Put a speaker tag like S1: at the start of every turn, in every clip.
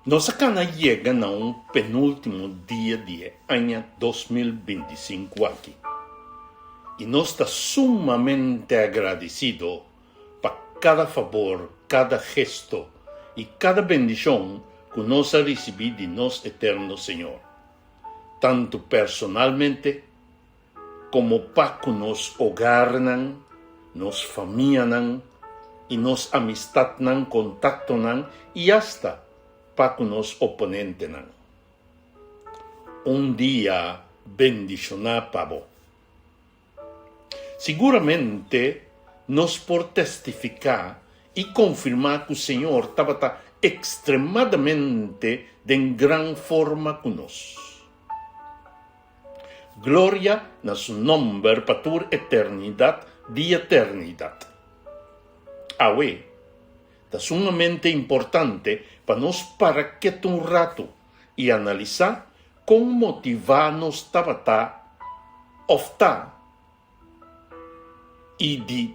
S1: Nos acá llegan a un penúltimo día de año 2025 aquí. Y nos está sumamente agradecido por cada favor, cada gesto y cada bendición que nos ha recibido de nos eterno Señor. Tanto personalmente como para que nos hogarnan, nos familianan y nos amistadnan, contactonan y hasta para que nos oponentenan. Un día bendicionar para vos. Seguramente nos por testificar y confirmar que el Señor estaba extremadamente de gran forma con nosotros. Gloria a su nombre para tu eternidad de eternidad. Ahora, es sumamente importante para nos parar quieto un rato y analizar cómo motivarnos tabata ofta y de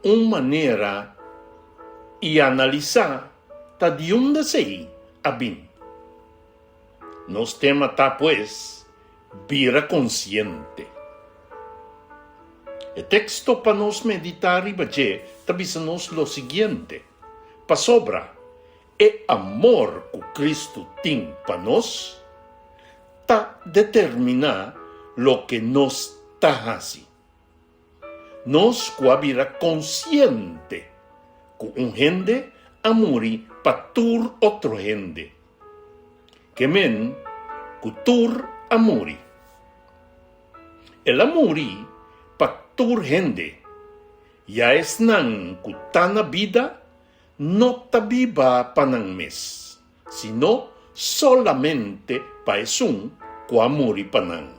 S1: una manera y analizar ta de dónde se a bien. Nos tema pues vira consciente. El texto para nos meditar y ver tabisanos lo siguiente. Pa sobra, el amor que Cristo tiene para nos, ta determina lo que nos ta hace. Nos vira consciente que un gente amori pa tur otro gente. Que men que tur amori. El amori pa tur gente ya es nan que tana vida no ta viva panang mes, sino solamente pa esun que amori panang.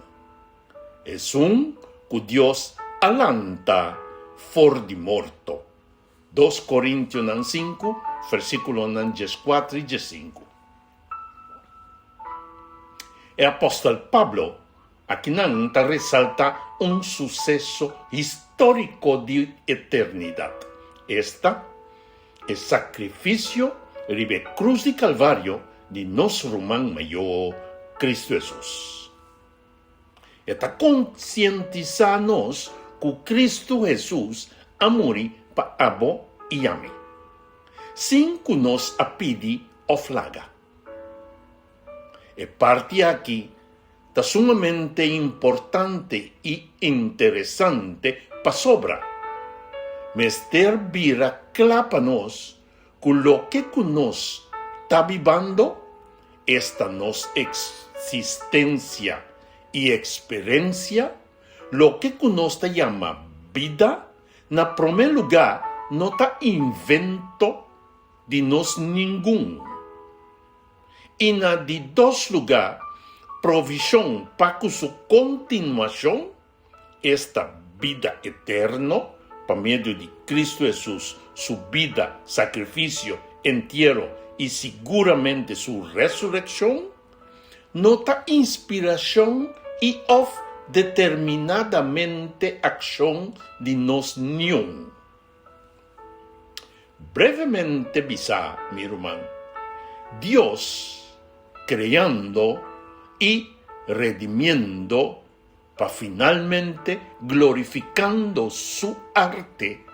S1: Esun que Dios alanta for di morto. 2 Corintios 5, versículo 4 y 5. El apóstol Pablo aquí te resalta un suceso histórico de eternidad. Esta el sacrificio de cruz de Calvario de nuestro hermano mayor, Cristo Jesús. Está concientizarnos que Cristo Jesús amori para abo y a mí, sin que nos apidi o flaga. E parte aquí está sumamente importante y interesante para sobra. Mester vira clápanos con lo que nos está viviendo esta nos existencia y experiencia, lo que nos llama vida, na primer lugar no está invento de nos ningún. Y na de dos lugar, provisión para su continuación, esta vida eterna, por medio de Cristo Jesús, su vida, sacrificio, entierro y seguramente su resurrección, nota inspiración y of determinadamente acción de nos niun. Brevemente bisa, mi hermano, Dios creando y redimiendo para finalmente glorificando su arte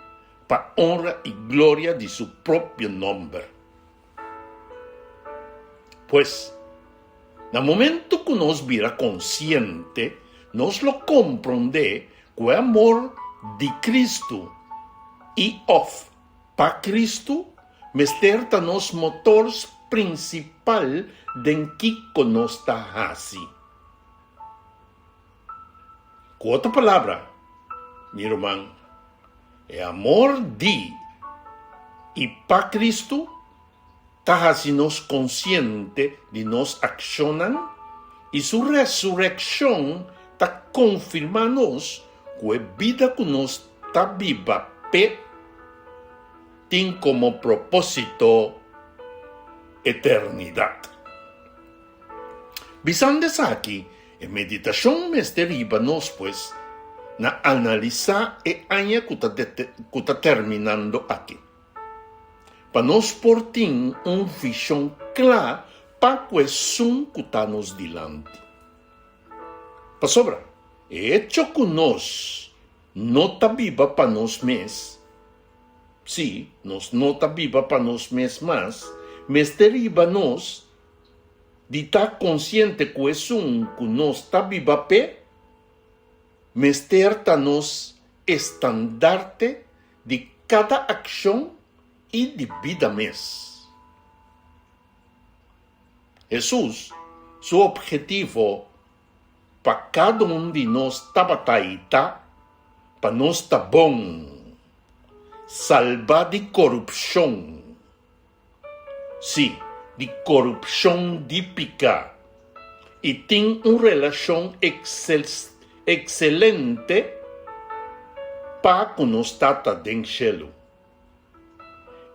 S1: para honra y gloria de su propio nombre. Pues, en el momento que nos vira consciente, nos lo comprende que el amor de Cristo y of para Cristo mesterta nos motores principal de que nos está así. Con otra palabra, mi hermano, el amor de y para Cristo está haciéndonos consciente de nos accionan y su resurrección está confirmándonos que la vida que nos está viva tiene como propósito eternidad. Visando aquí, en meditación me deriva nos pues na analizar el año que está terminando aquí. Para nos portar una visión cla pa quesun cutanos dilanti. Pasobra, hecho cunos nota viva pa nos mes, sí, nos nota viva pa nos mes más, mes deriva nos, di ta consciente quesun cunos ta viva pe, mes terta nos estandarte de cada acción y de vida mes. Jesús, su objetivo para cada um de nós tabataita, para nós tá bom, salvar de corrupção. Sim, de corrupção típica. E tem uma relação excelente para com nós tata den cielo.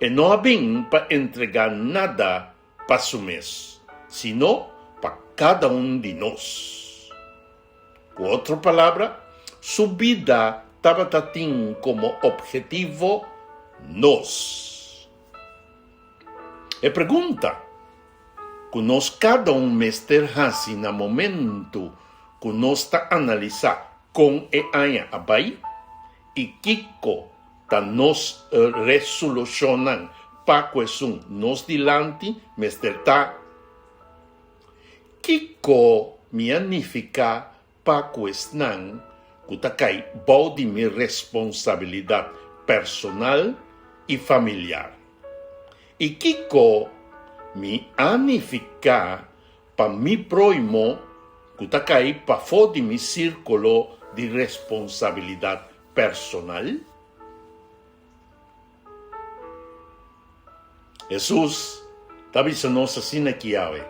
S1: E não há bem para entregar nada para o mês, sino para cada um de nós. Por outra palavra, sua vida tem como objetivo nós. E pergunta, que nós cada mester hasi na momento que nós está analisar com e aia abai, e kiko ta nos resolucionan pa quesun nos dilante mester ta, kiko mianifica pa questão que cai de minha responsabilidade personal e familiar. E Kiko me anifica pa mi proimo que cai pa fora de mi círculo de responsabilidade personal. Jesus tabi sa nos assim aqui ave.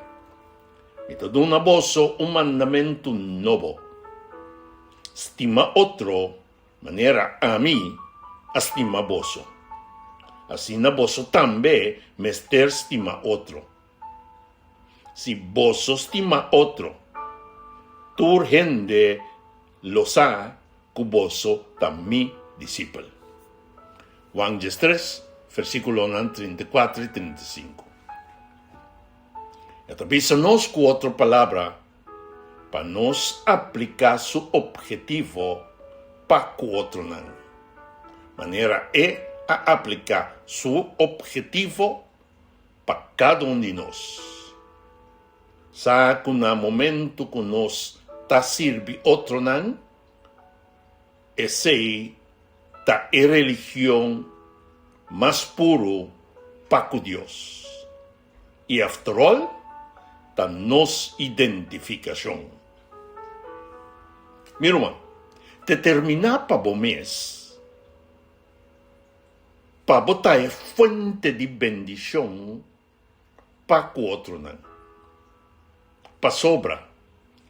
S1: Ito doon na boso mandamento novo. Estima otro, manera a mí, estima boso. Así na boso también, mester estima otro. Si boso estima otro, tu gente lo sa, que boso también discípulo. Juan 3, versículo 34 y 35. E talvez nos com outra palavra, para nos aplicar su objetivo para o outro não. Maneira é a aplicar su objetivo para cada um de nós. Sabe que no momento que nós está servindo outro não, esse tá a religião mais puro para Deus. E after all, da nos identificação. Meu irmão, determinar para o mês, para botar a fonte de bendição para o outro não. Para sobra,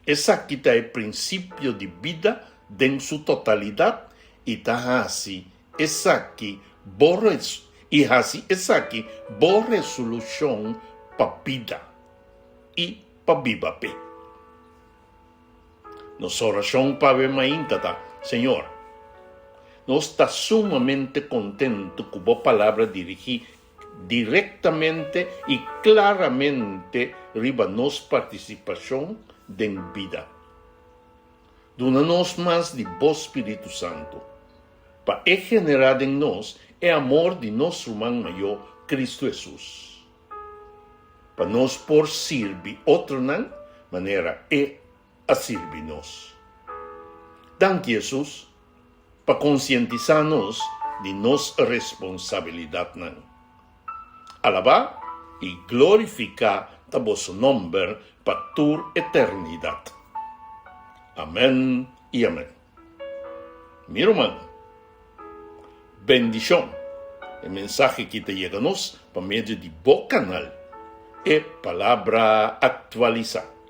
S1: essa aqui é o princípio de vida em sua totalidade e está assim, essa aqui boa e assim, essa aqui boa resolução para a vida e para viva pé. Nossa oração para ver mainta, Senhor, nós está sumamente contente com a palavra dirigir diretamente e claramente riba nossa participação em vida. Dona-nos mais de bom Espírito Santo, para generar em nós o amor de nosso irmão maior, Cristo Jesus. Para nós por servir outro não, maneira é a servir nós. Danke Jesus, para conscientizar-nos de nossa responsabilidade não. Alabar e glorificar o vosso nome para toda eternidade. Amém e amém. Meu irmão, bendição. O mensagem que te chega-nos por meio de bom canal é Palavra Atualizada.